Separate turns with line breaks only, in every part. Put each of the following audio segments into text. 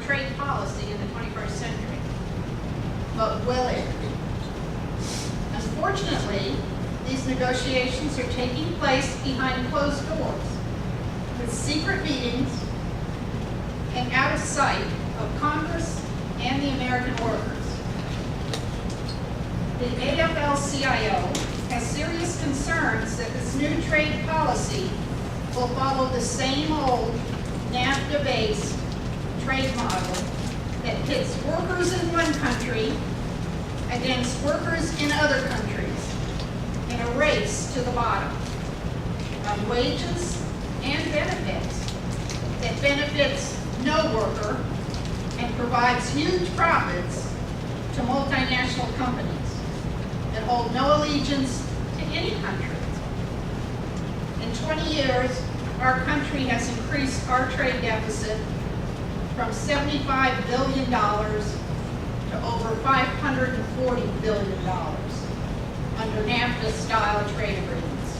trade policy in the 21st century. But will it? Unfortunately, these negotiations are taking place behind closed doors, with secret meetings and out of sight of Congress and the American workers. The AFL-CIO has serious concerns that this new trade policy will follow the same old NAFTA-based trade model that pits workers in one country against workers in other countries in a race to the bottom on wages and benefits that benefits no worker and provides huge profits to multinational companies that hold no allegiance to any country. In 20 years, our country has increased our trade deficit from $75 billion to over $540 billion under NAFTA-style trade agreements.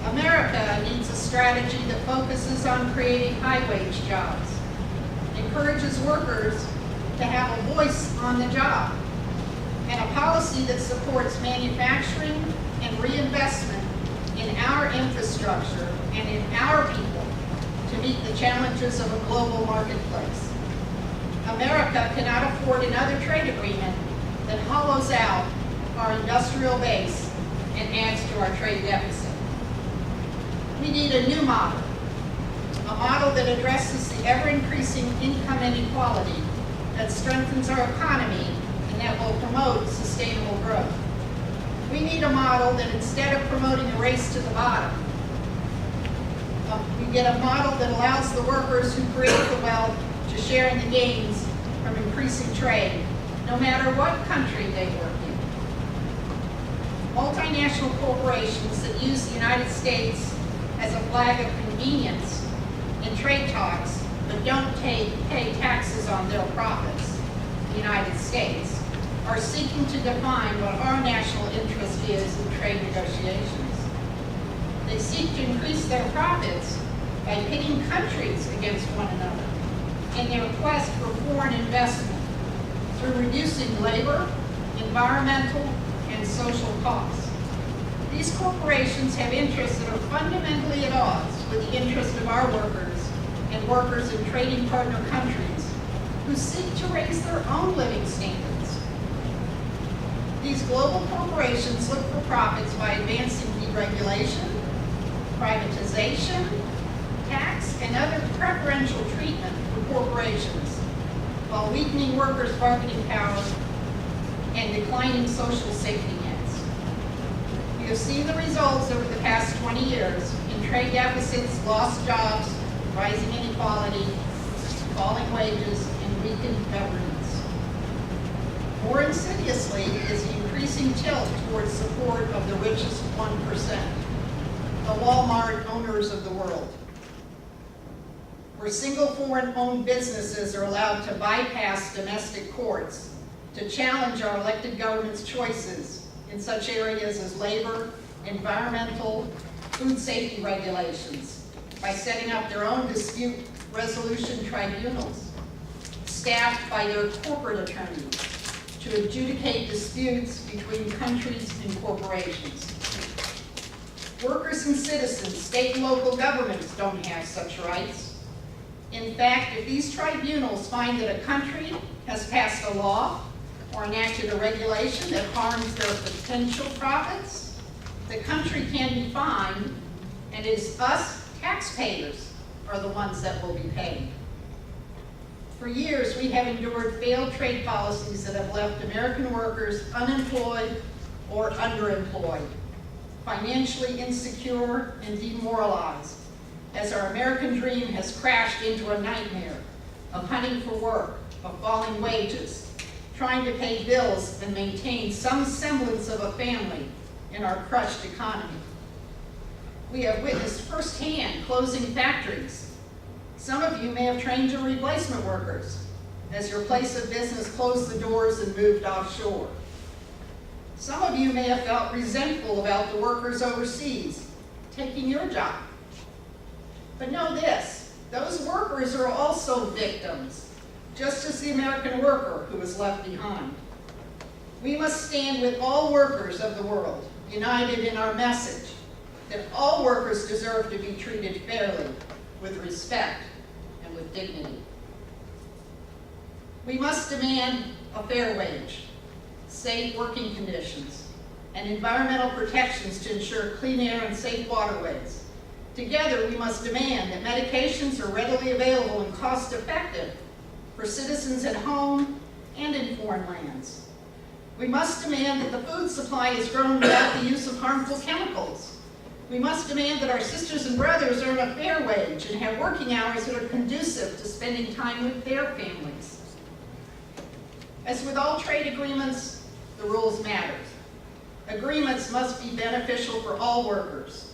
America needs a strategy that focuses on creating high-wage jobs, encourages workers to have a voice on the job, and a policy that supports manufacturing and reinvestment in our infrastructure and in our people to meet the challenges of a global marketplace. America cannot afford another trade agreement that hollows out our industrial base and adds to our trade deficit. We need a new model, a model that addresses the ever-increasing income inequality, that strengthens our economy, and that will promote sustainable growth. We need a model that instead of promoting a race to the bottom, we get a model that allows the workers who create the wealth to share in the gains from increasing trade, no matter what country they work in. Multinational corporations that use the United States as a flag of convenience in trade talks, but don't pay taxes on their profits, the United States, are seeking to define what our national interest is in trade negotiations. They seek to increase their profits by pitting countries against one another in their quest for foreign investment through reducing labor, environmental, and social costs. These corporations have interests that are fundamentally at odds with the interest of our workers and workers in trading partner countries who seek to raise their own living standards. These global corporations look for profits by advancing deregulation, privatization, tax, and other preferential treatment for corporations, while weakening workers' bargaining power and declining social safety nets. We have seen the results over the past 20 years in trade deficits, lost jobs, rising inequality, falling wages, and weakened governance. More insidiously is the increasing tilt towards support of the richest 1%, the Walmart owners of the world, where single foreign-owned businesses are allowed to bypass domestic courts to challenge our elected government's choices in such areas as labor, environmental, food safety regulations by setting up their own dispute resolution tribunals, staffed by their corporate attorneys to adjudicate disputes between countries and corporations. Workers and citizens, state and local governments don't have such rights. In fact, if these tribunals find that a country has passed a law or enacted a regulation that harms their potential profits, the country can be fined, and it is us, taxpayers, are the ones that will be paid. For years, we have endured failed trade policies that have left American workers unemployed or underemployed, financially insecure and demoralized, as our American dream has crashed into a nightmare of hunting for work, of falling wages, trying to pay bills and maintain some semblance of a family in our crushed economy. We have witnessed firsthand closing factories. Some of you may have trained your replacement workers as your place of business closed the doors and moved offshore. Some of you may have felt resentful about the workers overseas taking your job. But know this, Those workers are also victims, just as the American worker who was left behind. We must stand with all workers of the world, united in our message that all workers deserve to be treated fairly, with respect, and with dignity. We must demand a fair wage, safe working conditions, and environmental protections to ensure clean air and safe waterways. Together, we must demand that medications are readily available and cost-effective for citizens at home and in foreign lands. We must demand that the food supply is grown without the use of harmful chemicals. We must demand that our sisters and brothers earn a fair wage and have working hours that are conducive to spending time with their families. As with all trade agreements, the rules matter. Agreements must be beneficial for all workers.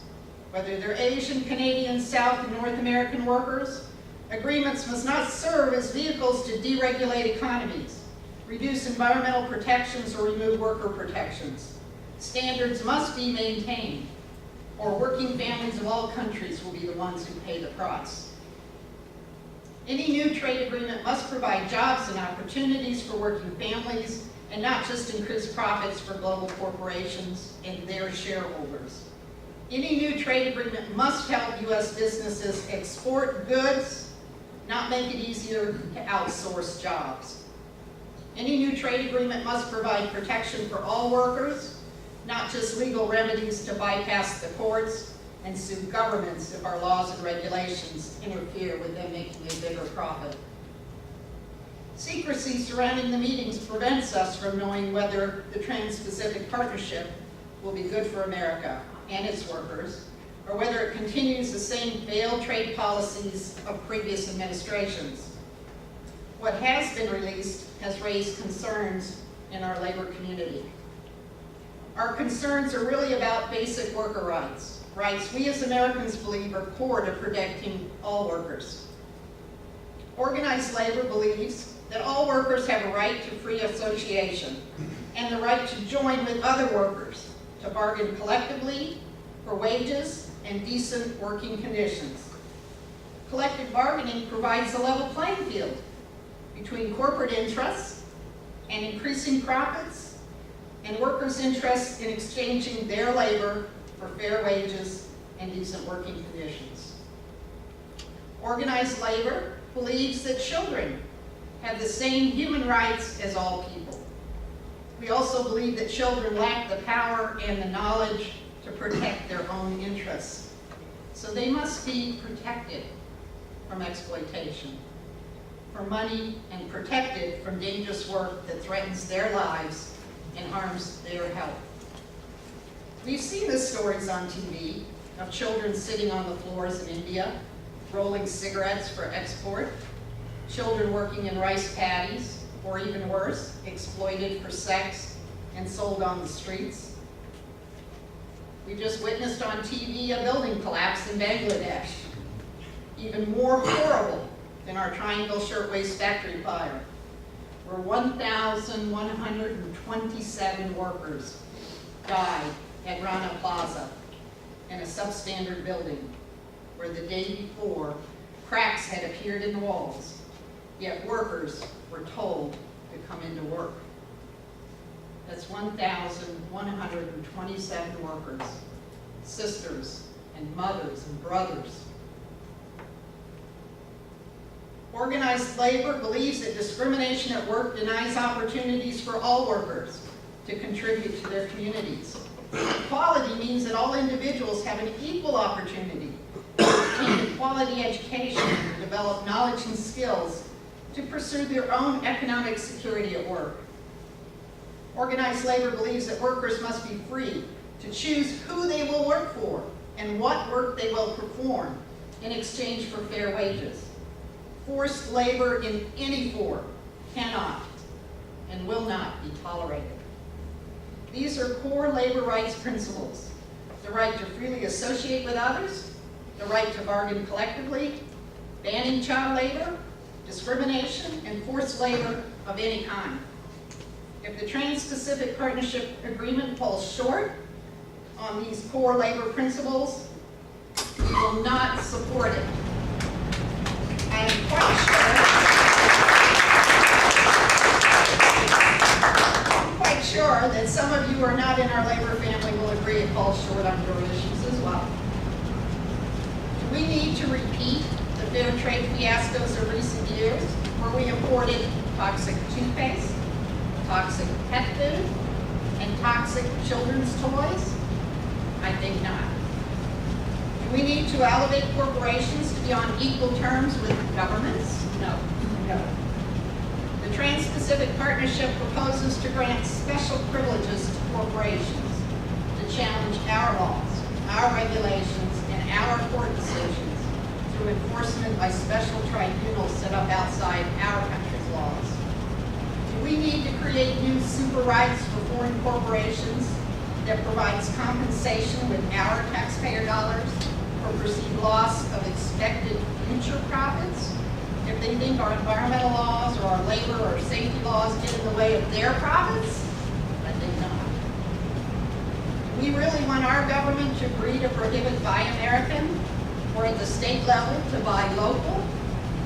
Whether they're Asian, Canadian, South, and North American workers, agreements must not serve as vehicles to deregulate economies, reduce environmental protections, or remove worker protections. Standards must be maintained, or working families of all countries will be the ones who pay the price. Any new trade agreement must provide jobs and opportunities for working families, and not just increase profits for global corporations and their shareholders. Any new trade agreement must help U.S. businesses export goods, not make it easier to outsource jobs. Any new trade agreement must provide protection for all workers, not just legal remedies to bypass the courts and sue governments if our laws and regulations interfere with them making a bigger profit. Secrecy surrounding the meetings prevents us from knowing whether the Trans-Pacific Partnership will be good for America and its workers, or whether it continues the same failed trade policies of previous administrations. What has been released has raised concerns in our labor community. Our concerns are really about basic worker rights, rights we as Americans believe are core to protecting all workers. Organized labor believes that all workers have a right to free association and the right to join with other workers to bargain collectively for wages and decent working conditions. Collective bargaining provides a level playing field between corporate interests and increasing profits and workers' interests in exchanging their labor for fair wages and decent working conditions. Organized labor believes that children have the same human rights as all people. We also believe that children lack the power and the knowledge to protect their own interests. So they must be protected from exploitation, for money, and protected from dangerous work that threatens their lives and harms their health. We've seen the stories on TV of children sitting on the floors in India, rolling cigarettes for export, children working in rice paddies, or even worse, exploited for sex and sold on the streets. We just witnessed on TV a building collapse in Bangladesh, even more horrible than our Triangle Shirtwaist Factory fire, where 1,127 workers died at Rana Plaza in a substandard building where the day before cracks had appeared in the walls, yet workers were told to come into work. That's 1,127 workers, sisters and mothers and brothers. Organized labor believes that discrimination at work denies opportunities for all workers to contribute to their communities. Equality means that all individuals have an equal opportunity to obtain a quality education and develop knowledge and skills to pursue their own economic security at work. Organized labor believes that workers must be free to choose who they will work for and what work they will perform in exchange for fair wages. Forced labor in any form cannot and will not be tolerated. These are core labor rights principles: the right to freely associate with others, the right to bargain collectively, banning child labor, discrimination, and forced labor of any kind. If the Trans-Pacific Partnership Agreement falls short on these core labor principles, we will not support it. I'm quite sure that some of you who are not in our labor family will agree it falls short on other issues as well. Do we need to repeat the fair trade fiascos of recent years where we imported toxic toothpaste, toxic pet food, and toxic children's toys? I think not. Do we need to elevate corporations to be on equal terms with governments? No. The Trans-Pacific Partnership proposes to grant special privileges to corporations to challenge our laws, our regulations, and our court decisions through enforcement by special tribunals set up outside our country's laws. Do we need to create new super rights for foreign corporations that provides compensation with our taxpayer dollars for perceived loss of expected future profits if they think our environmental laws or our labor or safety laws get in the way of their profits? I think not. Do we really want our government to agree to prohibit Buy American or at the state level to buy local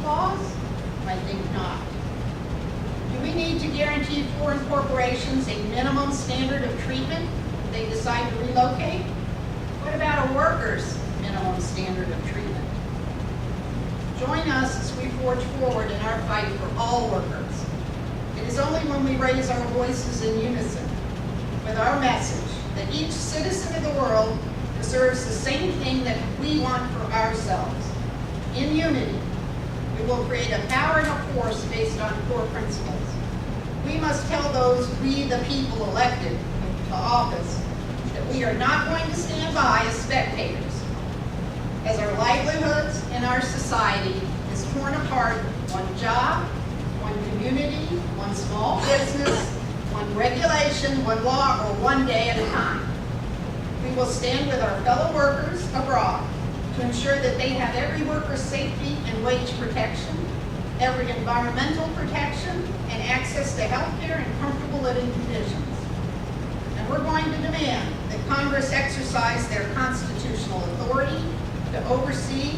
laws? I think not. Do we need to guarantee foreign corporations a minimum standard of treatment if they decide to relocate? What about a worker's minimum standard of treatment? Join us as we forge forward in our fight for all workers. It is only when we raise our voices in unison with our message that each citizen of the world deserves the same thing that we want for ourselves. In unity, we will create a power and a force based on core principles. We must tell those we, the people elected to office, that we are not going to stand by as spectators as our livelihoods and our society is torn apart one job, one community, one small business, one regulation, one law, or one day at a time. We will stand with our fellow workers abroad to ensure that they have every worker's safety and wage protection, every environmental protection, and access to health care and comfortable living conditions. And we're going to demand that Congress exercise their constitutional authority to oversee,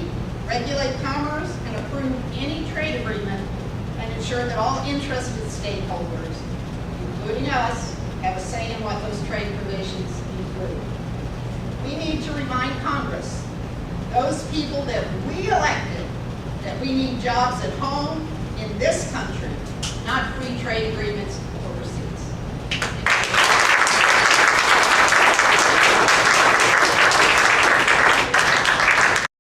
regulate commerce, and approve any trade agreement and ensure that all interested stakeholders, including us, have a say in what those trade provisions include. We need to remind Congress, those people that we elected, that we need jobs at home in this country, not free trade agreements